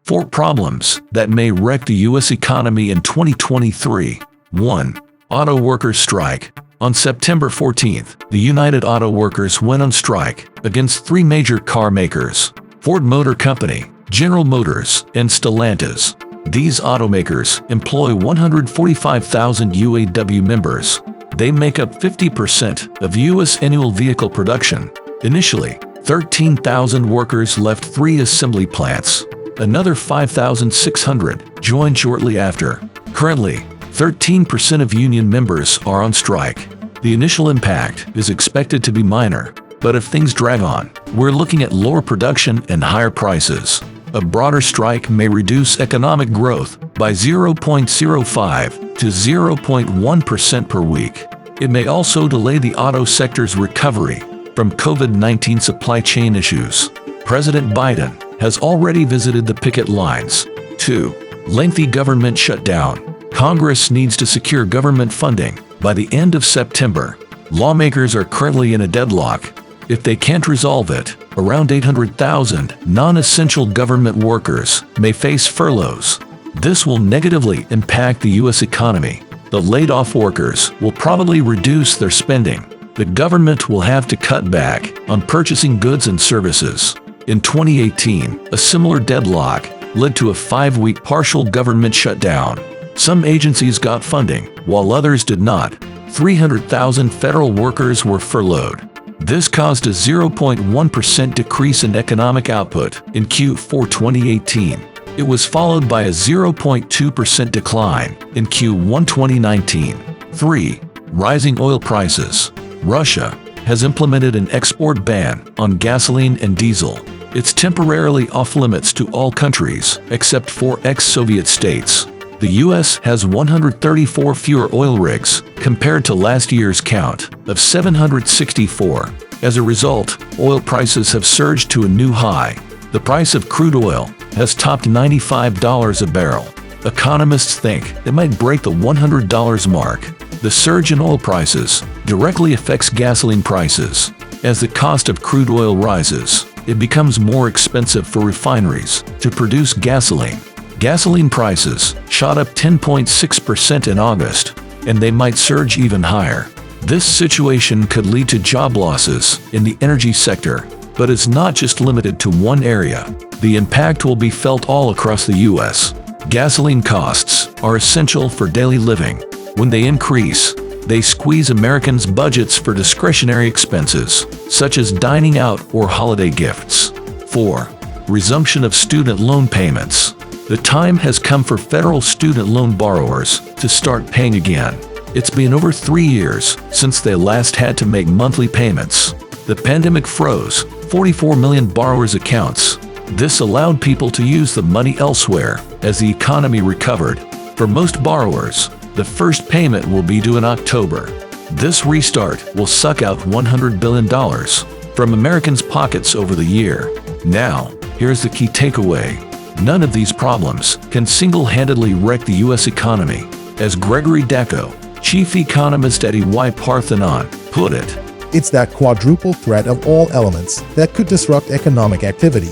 4 problems that may wreck the U.S. economy in 2023. 1. Auto workers strike. On September 14th, the United Auto Workers went on strike against 3 major car makers: Ford Motor Company, General Motors, and Stellantis. These automakers employ 145,000 UAW members. They make up 50% of U.S. annual vehicle production. Initially, 13,000 workers left 3 assembly plants. Another 5,600 joined shortly after. Currently, 13% of union members are on strike. The initial impact is expected to be minor, but if things drag on, we're looking at lower production and higher prices. A broader strike may reduce economic growth by 0.05 to 0.1% per week. It may also delay the auto sector's recovery from COVID-19 supply chain issues. President Biden has already visited the picket lines. 2. Lengthy government shutdown. Congress needs to secure government funding by the end of September. Lawmakers are currently in a deadlock. If they can't resolve it, around 800,000 non-essential government workers may face furloughs. This will negatively impact the U.S. economy. The laid-off workers will probably reduce their spending. The government will have to cut back on purchasing goods and services. In 2018, a similar deadlock led to a 5-week partial government shutdown. Some agencies got funding, while others did not. 300,000 federal workers were furloughed. This caused a 0.1% decrease in economic output in Q4 2018. It was followed by a 0.2% decline in Q1 2019. 3. Rising oil prices. Russia has implemented an export ban on gasoline and diesel. It's temporarily off-limits to all countries except 4 ex-Soviet states. The U.S. has 134 fewer oil rigs compared to last year's count of 764. As a result, oil prices have surged to a new high. The price of crude oil has topped $95 a barrel. Economists think it might break the $100 mark. The surge in oil prices directly affects gasoline prices. As the cost of crude oil rises, it becomes more expensive for refineries to produce gasoline. Gasoline prices shot up 10.6% in August, and they might surge even higher. This situation could lead to job losses in the energy sector, but it's not just limited to one area. The impact will be felt all across the U.S. Gasoline costs are essential for daily living. When they increase, they squeeze Americans' budgets for discretionary expenses, such as dining out or holiday gifts. 4. Resumption of student loan payments. The time has come for federal student loan borrowers to start paying again. It's been over 3 years since they last had to make monthly payments. The pandemic froze 44 million borrowers' accounts. This allowed people to use the money elsewhere as the economy recovered. For most borrowers, the first payment will be due in October. This restart will suck out $100 billion from Americans' pockets over the year. Now, here's the key takeaway. None of these problems can single-handedly wreck the U.S. economy. As Gregory Dacko, chief economist at EY Parthenon, put it, It's that quadruple threat of all elements that could disrupt economic activity.